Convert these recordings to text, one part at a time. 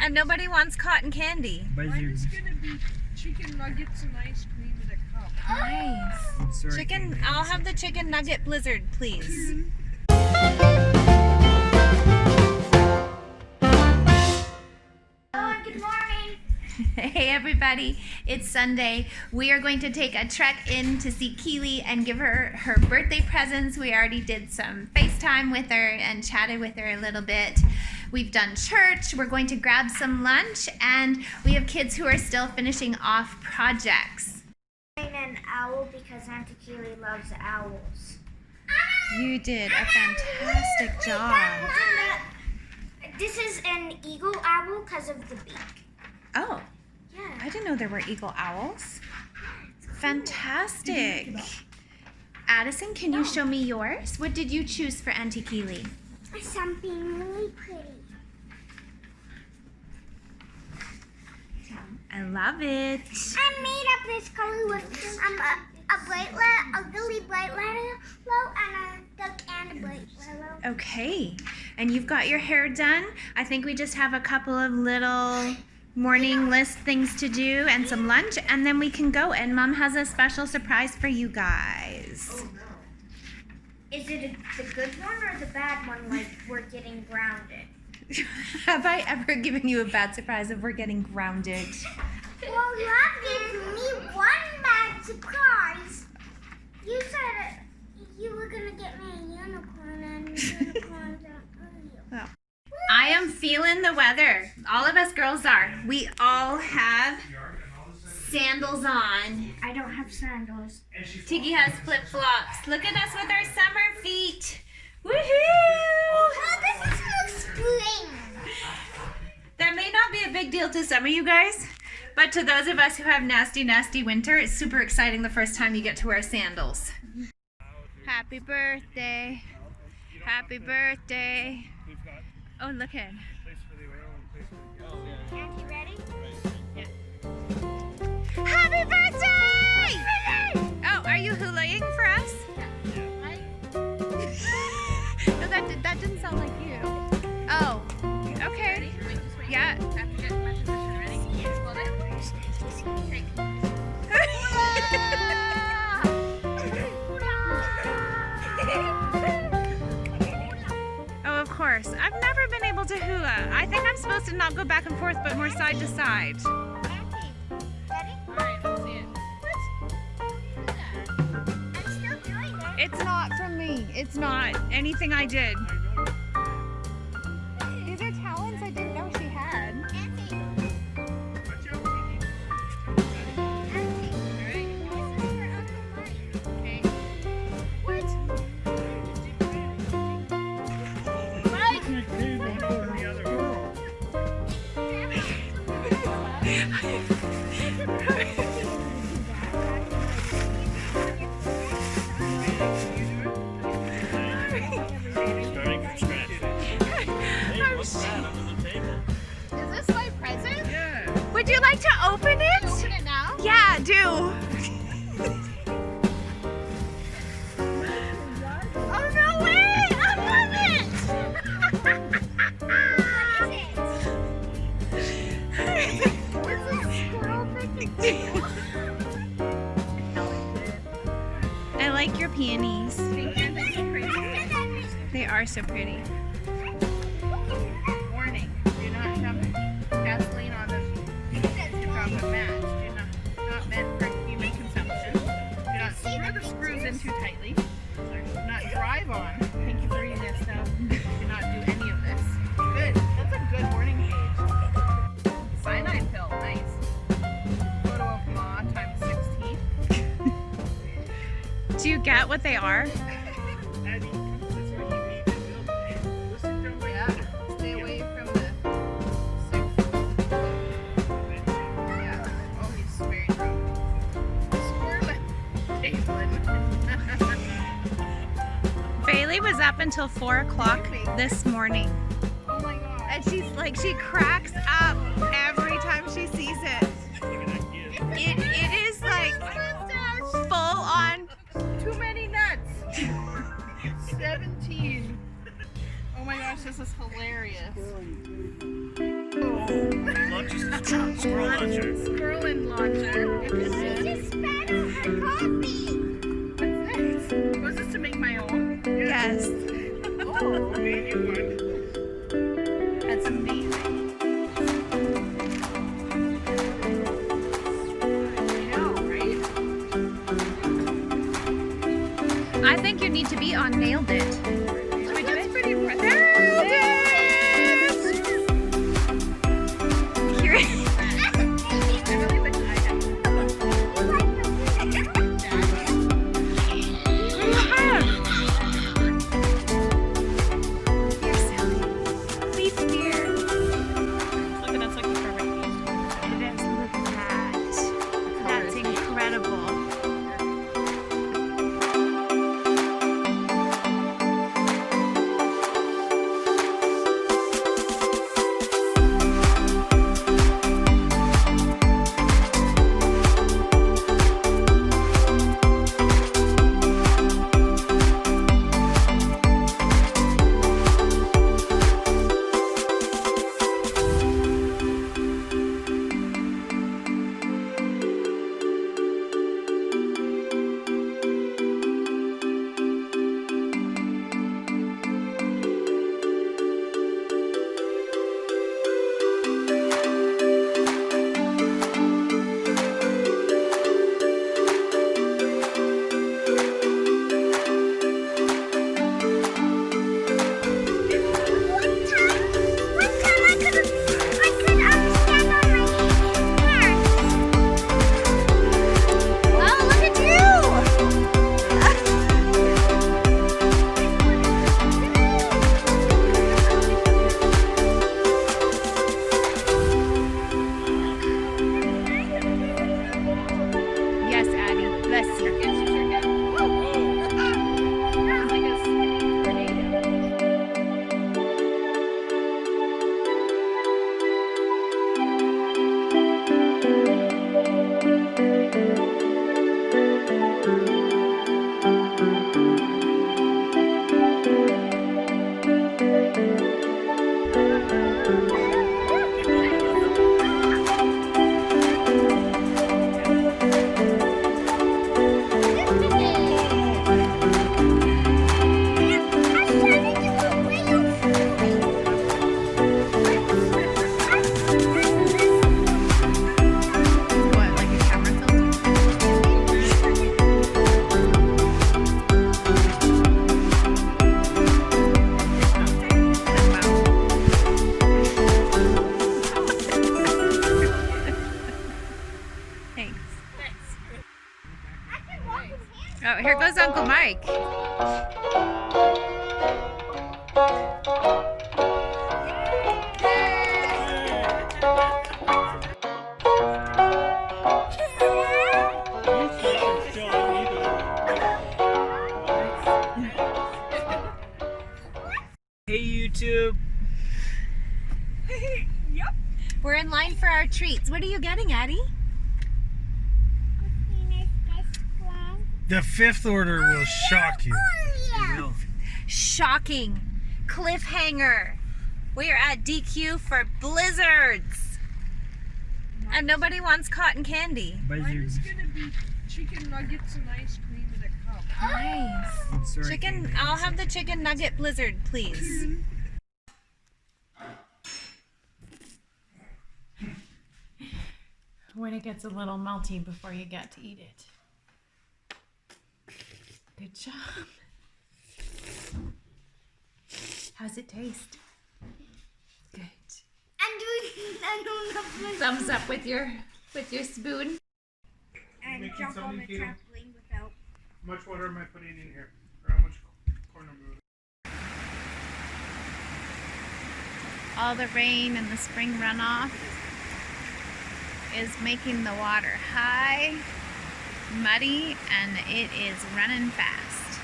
And nobody wants cotton candy. Mine is gonna be chicken nuggets and ice cream in a cup. Nice. Chicken, I'll have the chicken nugget blizzard, please. Good morning. Hey everybody, it's Sunday. We are going to take a trek in to see Keely and give her her birthday presents. We already did some FaceTime with her and chatted with her a little bit. We've done church, we're going to grab some lunch, and we have kids who are still finishing off projects. I'm an owl because Auntie Keely loves owls. You did a fantastic job. This is an eagle owl because of the beak. Oh, Yeah. I didn't know there were eagle owls. Fantastic. Addison, can you show me yours? What did you choose for Auntie Keely? Something really pretty. I love it. I made up this color with a really bright yellow, and a duck and a bright yellow. Okay, and you've got your hair done. I think we just have a couple of little morning list things to do and some lunch, and then we can go. And Mom has a special surprise for you guys. Is it the good one or the bad one, like we're getting grounded? Have I ever given you a bad surprise of we're getting grounded? Well, you have given me one bad surprise. You said you were going to get me a unicorn, and unicorns aren't real. I am feeling the weather. All of us girls are. We all have sandals on. I don't have sandals. Tiki has flip-flops. Look at us with our summer feet. Woohoo! Oh, this is so spring. That may not be a big deal to some of you guys, but to those of us who have nasty, nasty winter, it's super exciting the first time you get to wear sandals. Happy birthday. Happy birthday. Oh, look at. Auntie, ready? Happy birthday! Oh, are you hula-ing for us? No, that didn't sound like you. Oh, okay. Yeah. Oh, of course. I've never been able to hula. I think I'm supposed to not go back and forth, but more side to side. Auntie, ready? Alright, let's see it. I'm still doing it. It's not from me. It's not anything I did. These are talents I didn't know she had. Auntie. Would you like to open it? Open it now? Yeah, do. Oh, no way! I love it! I like your peonies. They are so pretty. Warning, do not dump gasoline on the chocolate match. Not meant for human consumption. Do not screw the screws in too tightly. Do not drive on. Thank you for reading that stuff. Do not do any of this. Good. That's a good warning page. Cyanide pill. Nice. Photo of Ma times 16. Do you get what they are? Yeah. Stay away from the 6. Yeah. Oh, he's very drunk. Squirrel. Bailey was up until 4 o'clock this morning. Oh my god. And she cracks up every time she sees it. It is like full on. Too many nuts. 17. Oh my gosh, this is hilarious. launcher. Squirrel and launcher. She just spat on her coffee. What's this? Was this to make my own? Yes. Oh, made you one. That's amazing. I know, right? I think you need to be on Nailed It. Should we do it? Pretty impressive. Nailed it! Here. I really wish I had Here, Sally. Please, dear. Look at that's like the perfect piece. It is. Look at that. That's incredible. Oh, look at you! Yes, Addie. Bless you. What, like a camera filter? Thanks. Oh, here goes Uncle Mike. Hey YouTube! Yep. We're in line for our treats. What are you getting, Addie? The fifth order will shock you. Oh, It will. Shocking cliffhanger. We are at DQ for blizzards. And nobody wants cotton candy. But Mine you is gonna be chicken nuggets and ice cream in a cup. Nice. sorry, Chicken, Candy. I'll have the chicken nugget blizzard, please. When it gets a little melty before you get to eat it. Good job. How's it taste? Good. Thumbs up with your spoon. And Making jump on something, the Kato? trampoline without. How much water am I putting in here? Or how much corn am I? All the rain and the spring runoff is making the water high, muddy, and it is running fast.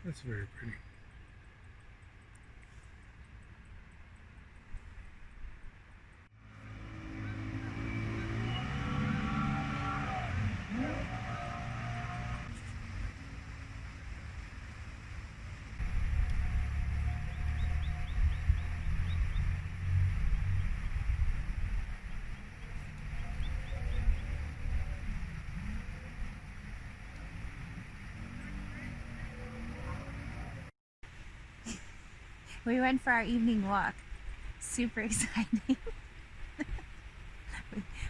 That's very pretty. We went for our evening walk. Super exciting.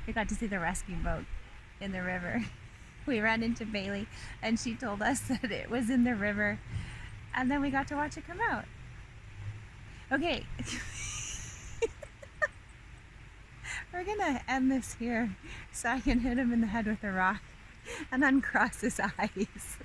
We got to see the rescue boat in the river. We ran into Bailey and she told us that it was in the river, and then we got to watch it come out. Okay. We're gonna end this here so I can hit him in the head with a rock and uncross his eyes.